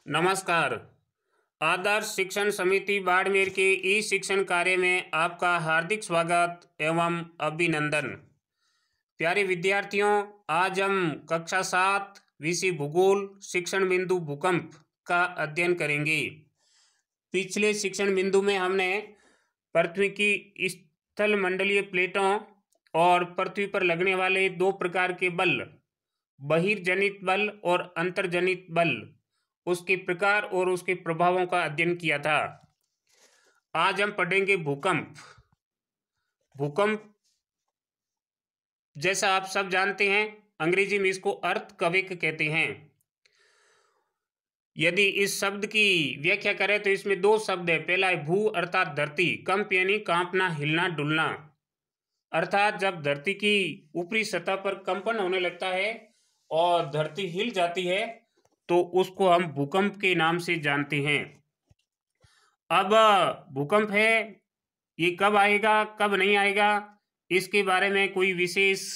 नमस्कार। आदर्श शिक्षण समिति बाड़मेर के ई शिक्षण कार्य में आपका हार्दिक स्वागत एवं अभिनंदन। प्यारे विद्यार्थियों, आज हम कक्षा 7 विषय भूगोल शिक्षण बिंदु भूकंप का अध्ययन करेंगे। पिछले शिक्षण बिंदु में हमने पृथ्वी की स्थल मंडलीय प्लेटों और पृथ्वी पर लगने वाले दो प्रकार के बल, बहिर्जनित बल और अंतर्जनित बल, उसके प्रकार और उसके प्रभावों का अध्ययन किया था। आज हम पढ़ेंगे भूकंप। भूकंप जैसा आप सब जानते हैं, अंग्रेजी में इसको अर्थक्वेक कहते हैं। यदि इस शब्द की व्याख्या करें तो इसमें दो शब्द है। पहला है भू अर्थात धरती, कंप यानी कांपना, हिलना, डुलना, अर्थात जब धरती की ऊपरी सतह पर कंपन होने लगता है और धरती हिल जाती है तो उसको हम भूकंप के नाम से जानते हैं। अब भूकंप है, ये कब आएगा कब नहीं आएगा, इसके बारे में कोई विशेष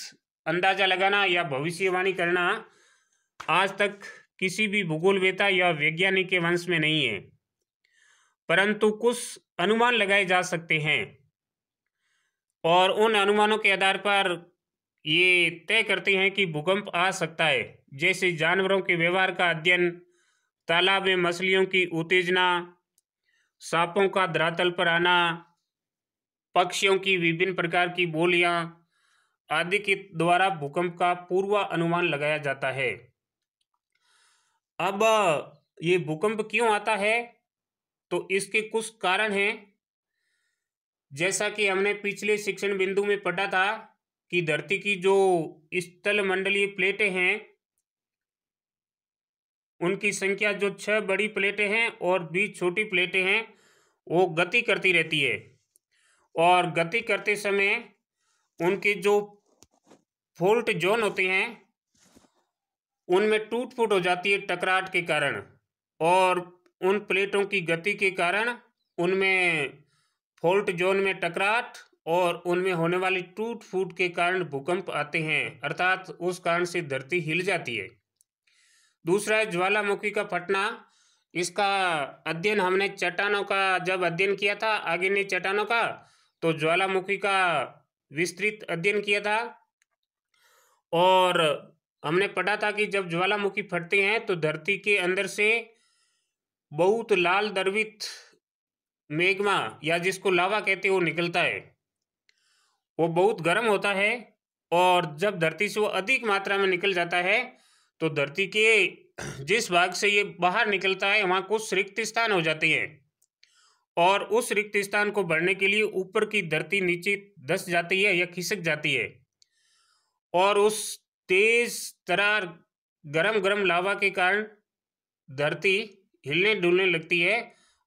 अंदाजा लगाना या भविष्यवाणी करना आज तक किसी भी भूगोलवेता या वैज्ञानिक के वंश में नहीं है, परंतु कुछ अनुमान लगाए जा सकते हैं और उन अनुमानों के आधार पर ये तय करते हैं कि भूकंप आ सकता है। जैसे जानवरों के व्यवहार का अध्ययन, तालाब में मछलियों की उत्तेजना, सांपों का धरातल पर आना, पक्षियों की विभिन्न प्रकार की बोलियां आदि के द्वारा भूकंप का पूर्वानुमान लगाया जाता है। अब ये भूकंप क्यों आता है तो इसके कुछ कारण हैं। जैसा कि हमने पिछले शिक्षण बिंदु में पढ़ा था कि धरती की जो स्थल मंडलीय प्लेटें हैं उनकी संख्या जो 6 बड़ी प्लेटें हैं और 20 छोटी प्लेटें हैं वो गति करती रहती है और गति करते समय उनके जो फॉल्ट जोन होते हैं उनमें टूट फूट हो जाती है टकराट के कारण, और उन प्लेटों की गति के कारण उनमें फॉल्ट जोन में टकराट और उनमें होने वाली टूट फूट के कारण भूकंप आते हैं, अर्थात उस कारण से धरती हिल जाती है। दूसरा है ज्वालामुखी का फटना। इसका अध्ययन हमने चट्टानों का जब अध्ययन किया था, आग्नेय चट्टानों का, तो ज्वालामुखी का विस्तृत अध्ययन किया था और हमने पढ़ा था कि जब ज्वालामुखी फटते हैं तो धरती के अंदर से बहुत लाल द्रवित मैग्मा या जिसको लावा कहते हैं वो निकलता है। वो बहुत गर्म होता है और जब धरती से वो अधिक मात्रा में निकल जाता है तो धरती के जिस भाग से ये बाहर निकलता है वहाँ कुछ रिक्त स्थान हो जाते हैं और उस रिक्त स्थान को भरने के लिए ऊपर की धरती नीचे धंस जाती है या खिसक जाती है और उस तेज तरार गरम गरम लावा के कारण धरती हिलने डुलने लगती है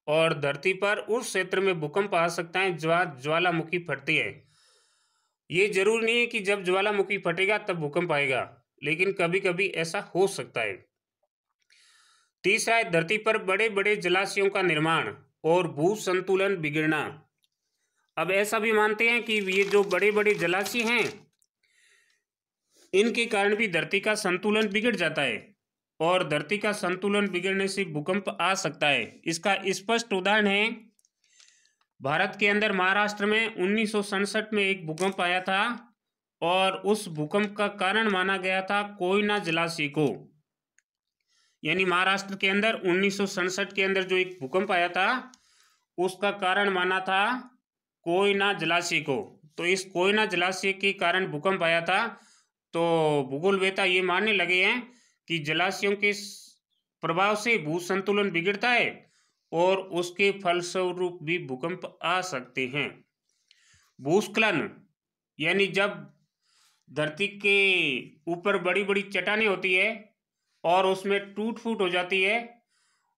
और धरती पर उस क्षेत्र में भूकंप आ सकता है जब ज्वालामुखी फटती है। ये जरूरी नहीं है कि जब ज्वालामुखी फटेगा तब भूकंप आएगा, लेकिन कभी कभी ऐसा हो सकता है। तीसरा है धरती पर बड़े बड़े जलाशयों का निर्माण और भू संतुलन बिगड़ना। अब ऐसा भी मानते हैं कि ये जो बड़े बड़े जलाशय हैं इनके कारण भी धरती का संतुलन बिगड़ जाता है और धरती का संतुलन बिगड़ने से भूकंप आ सकता है। इसका स्पष्ट उदाहरण है भारत के अंदर महाराष्ट्र में 1967 में एक भूकंप आया था और उस भूकंप का कारण माना गया था कोयना जलाशय को। यानी महाराष्ट्र के अंदर 1967 के अंदर जो एक भूकंप आया था उसका कारण माना था कोयना जलाशय को। तो इस कोयना जलाशय के कारण भूकंप आया था। तो भूगोलवेता ये मानने लगे हैं कि जलाशयों के प्रभाव से भू संतुलन बिगड़ता है और उसके फलस्वरूप भी भूकंप आ सकते हैं। भूस्खलन यानी जब धरती के ऊपर बड़ी बड़ी चट्टानें होती है और उसमें टूट फूट हो जाती है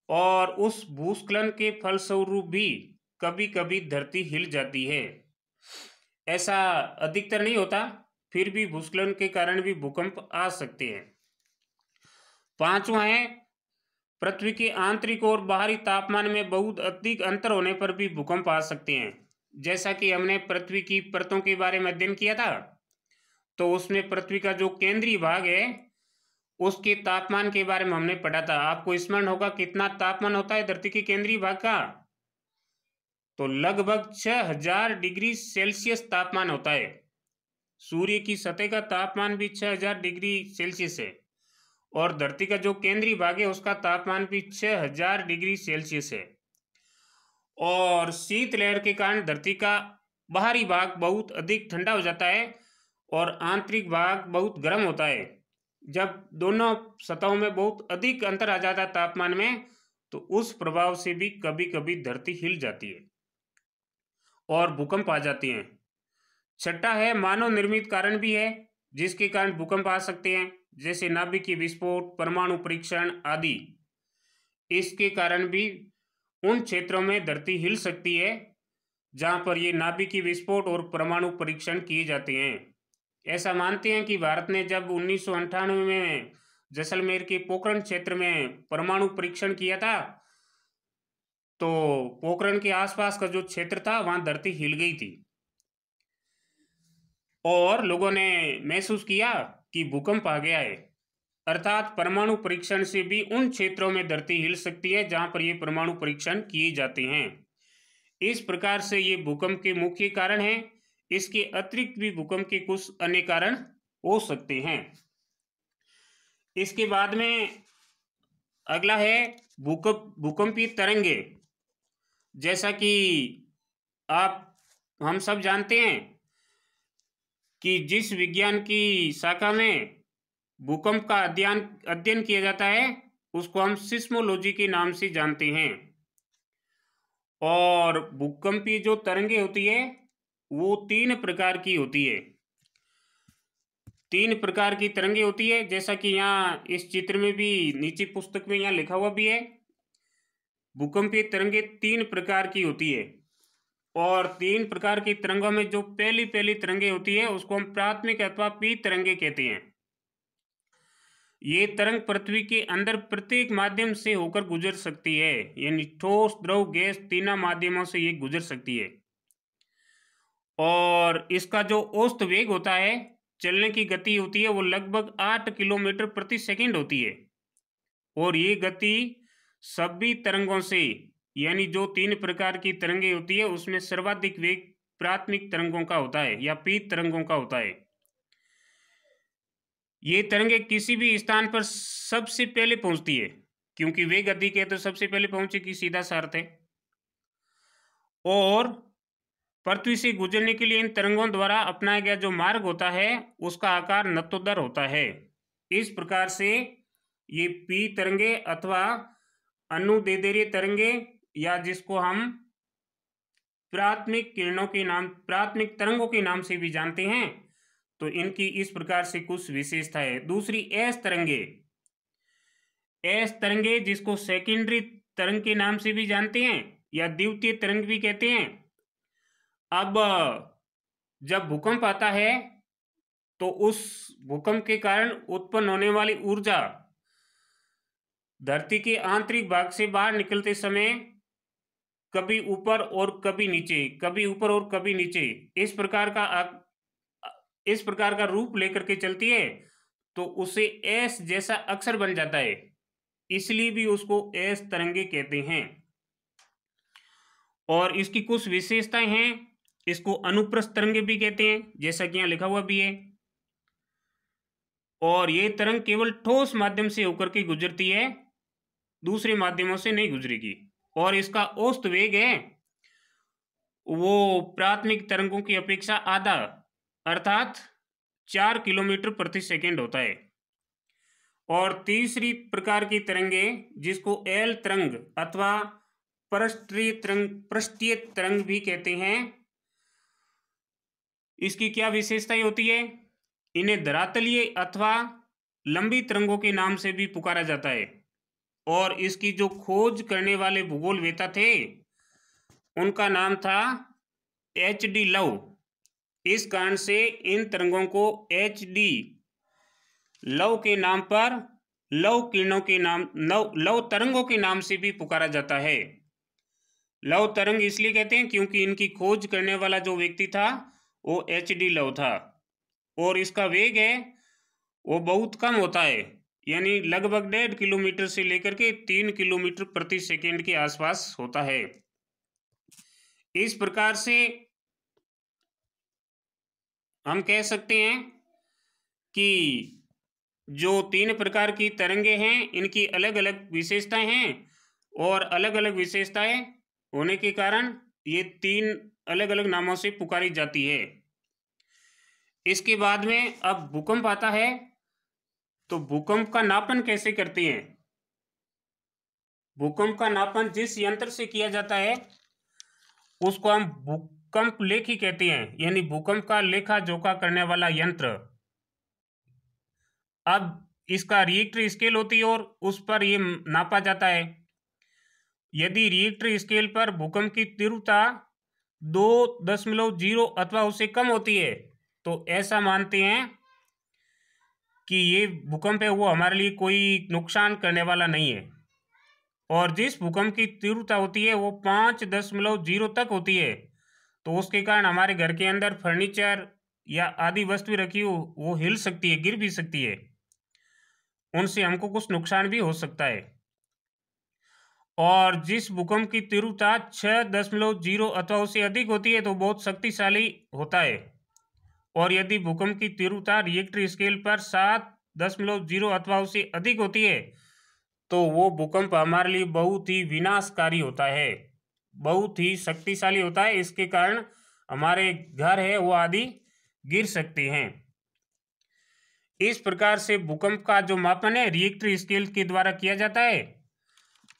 और उस भूस्खलन के फलस्वरूप भी कभी कभी धरती हिल जाती है। ऐसा अधिकतर नहीं होता, फिर भी भूस्खलन के कारण भी भूकंप आ सकते हैं। पांचवा है पृथ्वी के आंतरिक और बाहरी तापमान में बहुत अधिक अंतर होने पर भी भूकंप आ सकते हैं। जैसा कि हमने पृथ्वी की परतों के बारे में अध्ययन किया था तो उसमें पृथ्वी का जो केंद्रीय भाग है उसके तापमान के बारे में हमने पढ़ा था। आपको स्मरण होगा कितना तापमान होता है धरती के केंद्रीय भाग का? तो लगभग 6000 डिग्री सेल्सियस तापमान होता है। सूर्य की सतह का तापमान भी 6000 डिग्री सेल्सियस है और धरती का जो केंद्रीय भाग है उसका तापमान भी 6000 डिग्री सेल्सियस है। और शीत लहर के कारण धरती का बाहरी भाग बहुत अधिक ठंडा हो जाता है और आंतरिक भाग बहुत गर्म होता है। जब दोनों सतहों में बहुत अधिक अंतर आ जाता है तापमान में, तो उस प्रभाव से भी कभी कभी धरती हिल जाती है और भूकंप आ जाते हैं। छठा है मानव निर्मित कारण भी है जिसके कारण भूकंप आ सकते हैं, जैसे नाभिकीय विस्फोट, परमाणु परीक्षण आदि। इसके कारण भी उन क्षेत्रों में धरती हिल सकती है जहां पर ये नाभिकीय विस्फोट और परमाणु परीक्षण किए जाते हैं। ऐसा मानते हैं कि भारत ने जब 1998 में जैसलमेर के पोखरण क्षेत्र में परमाणु परीक्षण किया था, तो पोखरण के आसपास का जो क्षेत्र था वहां धरती हिल गई थी और लोगों ने महसूस किया कि भूकंप आ गया है। अर्थात परमाणु परीक्षण से भी उन क्षेत्रों में धरती हिल सकती है जहां पर ये परमाणु परीक्षण किए जाते हैं। इस प्रकार से ये भूकंप के मुख्य कारण हैं। इसके अतिरिक्त भी भूकंप के कुछ अन्य कारण हो सकते हैं। इसके बाद में अगला है भूकंपीय तरंगे। जैसा कि हम सब जानते हैं कि जिस विज्ञान की शाखा में भूकंप का अध्ययन किया जाता है उसको हम सिस्मोलॉजी के नाम से जानते हैं। और भूकंपीय जो तरंगे होती है वो 3 प्रकार की होती है। 3 प्रकार की तरंगे होती है, जैसा कि यहाँ इस चित्र में भी नीचे पुस्तक में यहाँ लिखा हुआ भी है। भूकंपीय तरंगे 3 प्रकार की होती है और 3 प्रकार की तरंगों में जो पहली तरंगे होती है उसको हम प्राथमिक अथवा पी तरंगे कहते हैं। ये तरंग पृथ्वी के अंदर प्रत्येक माध्यम से होकर गुजर सकती है, यानी ठोस, द्रव, गैस तीनों माध्यमों से ये गुजर सकती है। और इसका जो औसत वेग होता है, चलने की गति होती है, वो लगभग 8 किलोमीटर प्रति सेकंड होती है। और ये गति सभी तरंगों से, यानी जो 3 प्रकार की तरंगे होती है उसमें सर्वाधिक वेग प्राथमिक तरंगों का होता है या पी तरंगों का होता है। ये तरंगे किसी भी स्थान पर सबसे पहले पहुंचती है, क्योंकि वेग अधिक है तो सबसे पहले पहुंचे की सीधा सा अर्थ है। और पृथ्वी से गुजरने के लिए इन तरंगों द्वारा अपनाया गया जो मार्ग होता है उसका आकार नत्तोदर होता है। इस प्रकार से ये पी तरंगे अथवा अनुदैर्ध्य तरंगे, या जिसको हम प्राथमिक तरंगों के नाम से भी जानते हैं, तो इनकी इस प्रकार से कुछ विशेषता है। दूसरी एस तरंगे जिसको सेकेंडरी तरंग के नाम से भी जानते हैं या द्वितीय तरंग भी कहते हैं। अब जब भूकंप आता है तो उस भूकंप के कारण उत्पन्न होने वाली ऊर्जा धरती के आंतरिक भाग से बाहर निकलते समय कभी ऊपर और कभी नीचे, कभी ऊपर और कभी नीचे, इस प्रकार का रूप लेकर के चलती है, तो उसे एस जैसा अक्षर बन जाता है, इसलिए भी उसको एस तरंगे कहते हैं। और इसकी कुछ विशेषताएं हैं। इसको अनुप्रस्थ तरंगे भी कहते हैं, जैसा कि यहां लिखा हुआ भी है। और ये तरंग केवल ठोस माध्यम से होकर के गुजरती है, दूसरे माध्यमों से नहीं गुजरेगी। और इसका औसत वेग है वो प्राथमिक तरंगों की अपेक्षा आधा, अर्थात 4 किलोमीटर प्रति सेकंड होता है। और तीसरी प्रकार की तरंगे जिसको एल तरंग अथवा पृष्ठीय तरंग भी कहते हैं, इसकी क्या विशेषताएं होती है? इन्हें धरातलीय अथवा लंबी तरंगों के नाम से भी पुकारा जाता है। और इसकी जो खोज करने वाले भूगोलवेत्ता थे उनका नाम था HD लव। इस कारण से इन तरंगों को HD लव के नाम पर लव तरंगों के नाम से भी पुकारा जाता है। लव तरंग इसलिए कहते हैं क्योंकि इनकी खोज करने वाला जो व्यक्ति था वो HD लव था। और इसका वेग है वो बहुत कम होता है, यानी लगभग 1.5 किलोमीटर से लेकर के 3 किलोमीटर प्रति सेकेंड के आसपास होता है। इस प्रकार से हम कह सकते हैं कि जो 3 प्रकार की तरंगे हैं इनकी अलग अलग विशेषताएं हैं और अलग अलग विशेषताएं होने के कारण ये 3 अलग अलग नामों से पुकारी जाती है। इसके बाद में अब भूकंप आता है, तो भूकंप का नापन कैसे करते हैं? भूकंप का नापन जिस यंत्र से किया जाता है उसको हम भूकंप लेखी कहते हैं, यानी भूकंप का लेखा जोखा करने वाला यंत्र। अब इसका रिएक्टर स्केल होती है और उस पर ये नापा जाता है। यदि रिएक्टर स्केल पर भूकंप की तीव्रता 2.0 अथवा उससे कम होती है तो ऐसा मानते हैं कि ये भूकंप है वो हमारे लिए कोई नुकसान करने वाला नहीं है। और जिस भूकंप की तीव्रता होती है वो 5.0 तक होती है तो उसके कारण हमारे घर के अंदर फर्नीचर या आदि वस्तुएं रखी हो वो हिल सकती है, गिर भी सकती है, उनसे हमको कुछ नुकसान भी हो सकता है। और जिस भूकंप की तीव्रता 6.0 अथवा उससे अधिक होती है तो बहुत शक्तिशाली होता है। और यदि भूकंप की तीव्रता रिएक्टर स्केल पर 7.0 अथवा उससे अधिक होती है तो वो भूकंप हमारे लिए बहुत ही विनाशकारी होता है, बहुत ही शक्तिशाली होता है। इसके कारण हमारे घर है वो आदि गिर सकते हैं। इस प्रकार से भूकंप का जो मापन है रिएक्टर स्केल के द्वारा किया जाता है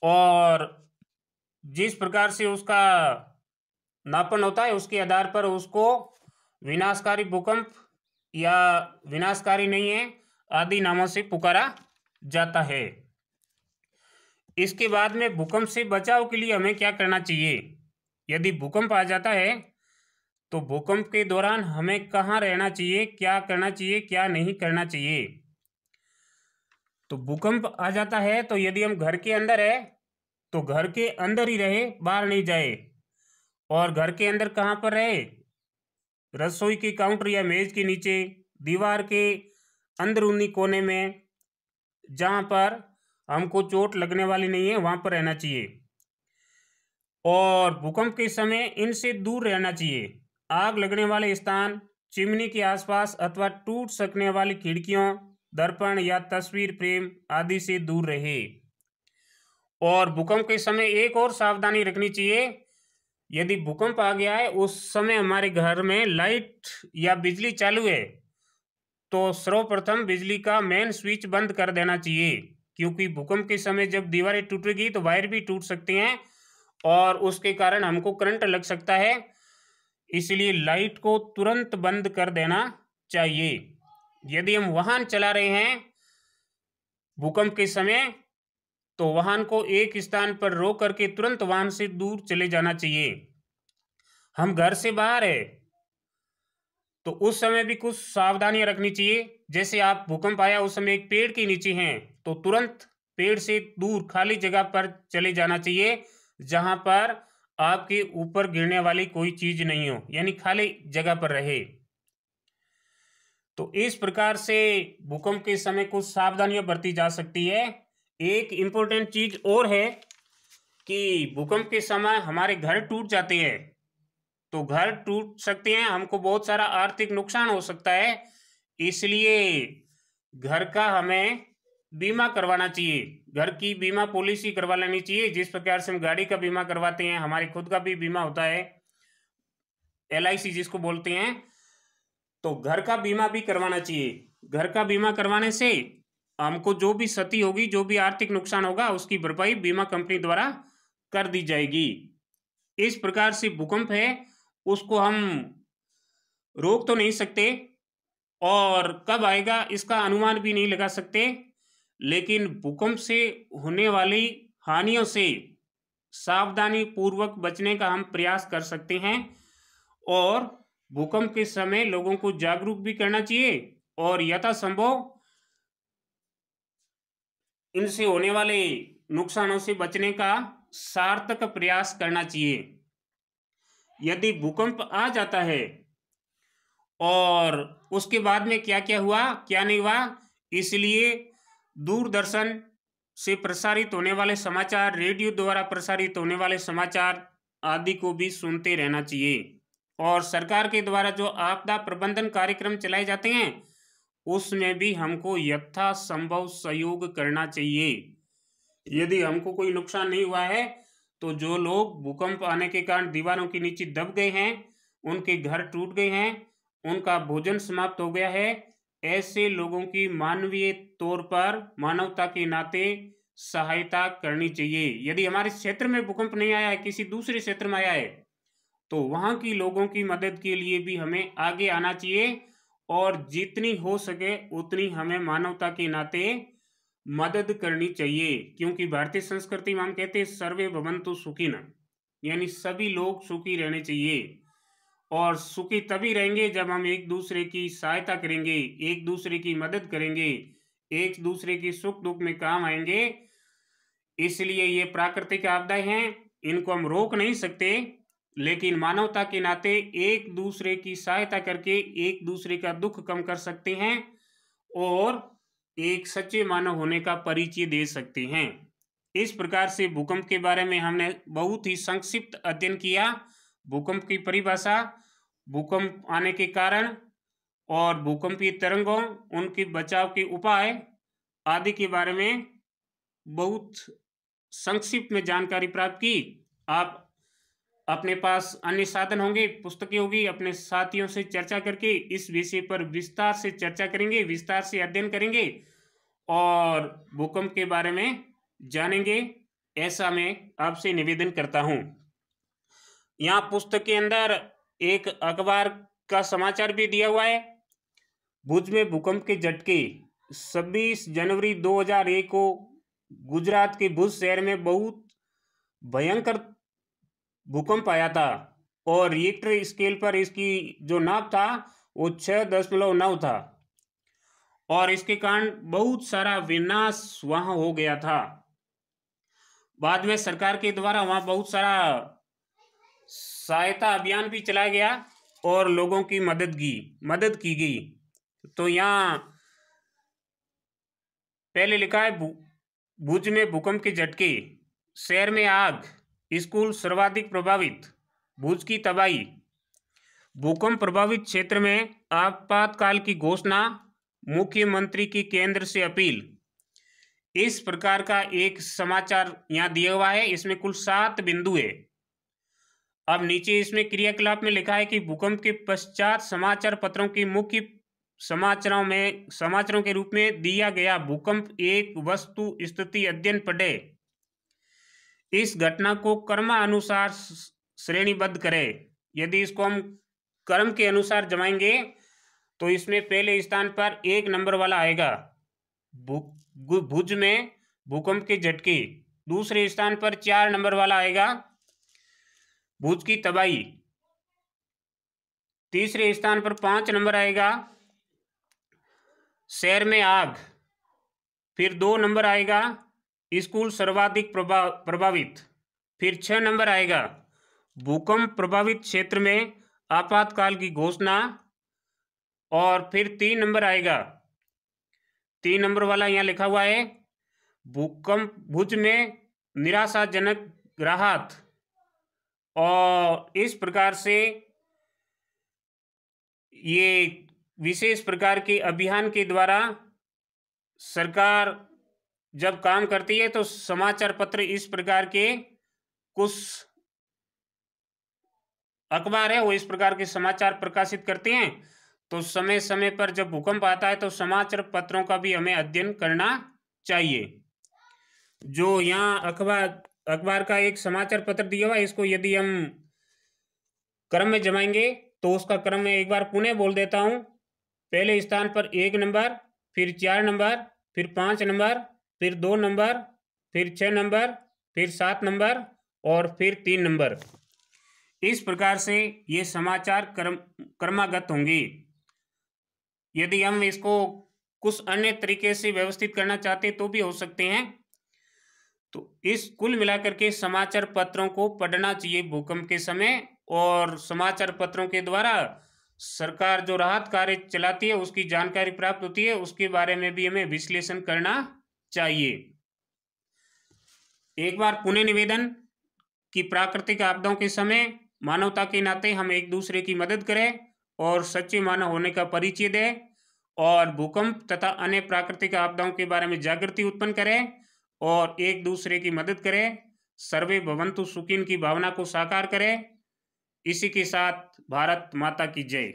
और जिस प्रकार से उसका नापन होता है उसके आधार पर उसको विनाशकारी भूकंप या विनाशकारी नहीं है आदि नामों से पुकारा जाता है। इसके बाद में भूकंप से बचाव के लिए हमें क्या करना चाहिए? यदि भूकंप आ जाता है तो भूकंप के दौरान हमें कहाँ रहना चाहिए, क्या करना चाहिए, क्या नहीं करना चाहिए? तो भूकंप आ जाता है तो यदि हम घर के अंदर है तो घर के अंदर ही रहे, बाहर नहीं जाए। और घर के अंदर कहाँ पर रहे? रसोई के काउंटर या मेज के नीचे, दीवार के अंदरूनी कोने में, जहाँ पर हमको चोट लगने वाली नहीं है वहाँ पर रहना चाहिए। और भूकंप के समय इनसे दूर रहना चाहिए। आग लगने वाले स्थान, चिमनी के आसपास अथवा टूट सकने वाली खिड़कियों, दर्पण या तस्वीर फ्रेम आदि से दूर रहे। और भूकंप के समय एक और सावधानी रखनी चाहिए, यदि भूकंप आ गया है उस समय हमारे घर में लाइट या बिजली चालू है तो सर्वप्रथम बिजली का मेन स्विच बंद कर देना चाहिए, क्योंकि भूकंप के समय जब दीवारें टूटेगी तो वायर भी टूट सकते हैं और उसके कारण हमको करंट लग सकता है। इसलिए लाइट को तुरंत बंद कर देना चाहिए। यदि हम वाहन चला रहे हैं भूकंप के समय तो वाहन को एक स्थान पर रोक करके तुरंत वाहन से दूर चले जाना चाहिए। हम घर से बाहर है तो उस समय भी कुछ सावधानियां रखनी चाहिए। जैसे आप भूकंप आया उस समय एक पेड़ के नीचे हैं तो तुरंत पेड़ से दूर खाली जगह पर चले जाना चाहिए जहां पर आपके ऊपर गिरने वाली कोई चीज नहीं हो, यानी खाली जगह पर रहे। तो इस प्रकार से भूकंप के समय कुछ सावधानियां बरती जा सकती है। एक इम्पोर्टेंट चीज और है कि भूकंप के समय हमारे घर टूट जाते हैं तो घर टूट सकते हैं, हमको बहुत सारा आर्थिक नुकसान हो सकता है। इसलिए घर का हमें बीमा करवाना चाहिए, घर की बीमा पॉलिसी करवा लेनी चाहिए। जिस प्रकार से हम गाड़ी का बीमा करवाते हैं, हमारे खुद का भी बीमा होता है, LIC जिसको बोलते हैं, तो घर का बीमा भी करवाना चाहिए। घर का बीमा करवाने से हमको जो भी क्षति होगी, जो भी आर्थिक नुकसान होगा उसकी भरपाई बीमा कंपनी द्वारा कर दी जाएगी। इस प्रकार से भूकंप है उसको हम रोक तो नहीं सकते और कब आएगा इसका अनुमान भी नहीं लगा सकते, लेकिन भूकंप से होने वाली हानियों से सावधानी पूर्वक बचने का हम प्रयास कर सकते हैं। और भूकंप के समय लोगों को जागरूक भी करना चाहिए और यथासंभव इनसे होने वाले नुकसानों से बचने का सार्थक प्रयास करना चाहिए। यदि भूकंप आ जाता है और उसके बाद में क्या क्या हुआ क्या नहीं हुआ, इसलिए दूरदर्शन से प्रसारित होने वाले समाचार, रेडियो द्वारा प्रसारित होने वाले समाचार आदि को भी सुनते रहना चाहिए। और सरकार के द्वारा जो आपदा प्रबंधन कार्यक्रम चलाए जाते हैं उसमें भी हमको यथासंभव सहयोग करना चाहिए। यदि हमको कोई नुकसान नहीं हुआ है तो जो लोग भूकंप आने के कारण दीवारों के नीचे दब गए हैं, उनके घर टूट गए हैं, उनका भोजन समाप्त हो गया है, ऐसे लोगों की मानवीय तौर पर मानवता के नाते सहायता करनी चाहिए। यदि हमारे क्षेत्र में भूकंप नहीं आया है, किसी दूसरे क्षेत्र में आया है, तो वहाँ की लोगों की मदद के लिए भी हमें आगे आना चाहिए और जितनी हो सके उतनी हमें मानवता के नाते मदद करनी चाहिए। क्योंकि भारतीय संस्कृति में हम कहते हैं सर्वे भवन्तु सुखिनः, यानी सभी लोग सुखी रहने चाहिए। और सुखी तभी रहेंगे जब हम एक दूसरे की सहायता करेंगे, एक दूसरे की मदद करेंगे, एक दूसरे की सुख दुख में काम आएंगे। इसलिए ये प्राकृतिक आपदाएं हैं, इनको हम रोक नहीं सकते, लेकिन मानवता के नाते एक दूसरे की सहायता करके एक दूसरे का दुख कम कर सकते हैं और एक सच्चे मानव होने का परिचय दे सकते हैं। इस प्रकार से भूकंप के बारे में हमने बहुत ही संक्षिप्त अध्ययन किया। भूकंप की परिभाषा, भूकंप आने के कारण और भूकंपीय तरंगों, उनके बचाव के उपाय आदि के बारे में बहुत संक्षिप्त में जानकारी प्राप्त की। आप अपने पास अन्य साधन होंगे, पुस्तकें होगी, अपने साथियों से चर्चा करके इस विषय पर विस्तार से चर्चा करेंगे, विस्तार से अध्ययन करेंगे और भूकंप के बारे में जानेंगे, ऐसा मैं आपसे निवेदन करता हूं। यहाँ पुस्तक के अंदर एक अखबार का समाचार भी दिया हुआ है। भुज में भूकंप के झटके। 26 जनवरी 2001 को गुजरात के भुज शहर में बहुत भयंकर भूकंप आया था और रिक्टर स्केल पर इसकी जो नाप था वो 6.9 था और इसके कारण बहुत सारा विनाश वहां हो गया था। बाद में सरकार के द्वारा वहां बहुत सारा सहायता अभियान भी चलाया गया और लोगों की मदद की गई। तो यहाँ पहले लिखा है भुज में भूकंप के झटके, शहर में आग, स्कूल सर्वाधिक प्रभावित, भुज की तबाही, भूकंप प्रभावित क्षेत्र में आपातकाल की घोषणा, मुख्यमंत्री की केंद्र से अपील। इस प्रकार का एक समाचार यहाँ दिया हुआ है। इसमें कुल 7 बिंदु है। अब नीचे इसमें क्रियाकलाप में लिखा है कि भूकंप के पश्चात समाचार पत्रों की मुख्य समाचारों के रूप में दिया गया भूकंप एक वस्तु स्थिति अध्ययन पढ़ें। इस घटना को क्रमानुसार श्रेणीबद्ध करें। यदि इसको हम क्रम के अनुसार जमाएंगे तो इसमें पहले स्थान पर 1 नंबर वाला आएगा भुज में भूकंप के झटके। दूसरे स्थान पर 4 नंबर वाला आएगा भुज की तबाही। तीसरे स्थान पर 5 नंबर आएगा शहर में आग। फिर 2 नंबर आएगा स्कूल सर्वाधिक प्रभावित। फिर 6 नंबर आएगा भूकंप प्रभावित क्षेत्र में आपातकाल की घोषणा। और फिर 3 नंबर आएगा, 3 नंबर वाला यहाँ लिखा हुआ है भूकंप भुज में निराशाजनक राहत। और इस प्रकार से ये विशेष प्रकार के अभियान के द्वारा सरकार जब काम करती है तो समाचार पत्र इस प्रकार के कुछ अखबार है वो इस प्रकार के समाचार प्रकाशित करते हैं। तो समय समय पर जब भूकंप आता है तो समाचार पत्रों का भी हमें अध्ययन करना चाहिए। जो यहाँ अखबार का एक समाचार पत्र दिया हुआ है, इसको यदि हम क्रम में जमाएंगे तो उसका क्रम मैं एक बार पुनः बोल देता हूँ। पहले स्थान पर 1 नंबर, फिर 4 नंबर, फिर 5 नंबर, फिर 2 नंबर, फिर 6 नंबर, फिर 7 नंबर और फिर 3 नंबर। इस प्रकार से ये समाचार क्रमागत होंगे। यदि हम इसको कुछ अन्य तरीके से व्यवस्थित करना चाहते तो भी हो सकते हैं। तो इस कुल मिलाकर के समाचार पत्रों को पढ़ना चाहिए भूकंप के समय। और समाचार पत्रों के द्वारा सरकार जो राहत कार्य चलाती है उसकी जानकारी प्राप्त होती है, उसके बारे में भी हमें विश्लेषण करना चाहिए। एक बार पुनः निवेदन कि प्राकृतिक आपदाओं के समय मानवता के नाते हम एक दूसरे की मदद करें और सच्चे मानव होने का परिचय दें और भूकंप तथा अन्य प्राकृतिक आपदाओं के बारे में जागृति उत्पन्न करें और एक दूसरे की मदद करें। सर्वे भवन्तु सुखिन की भावना को साकार करें। इसी के साथ भारत माता की जय।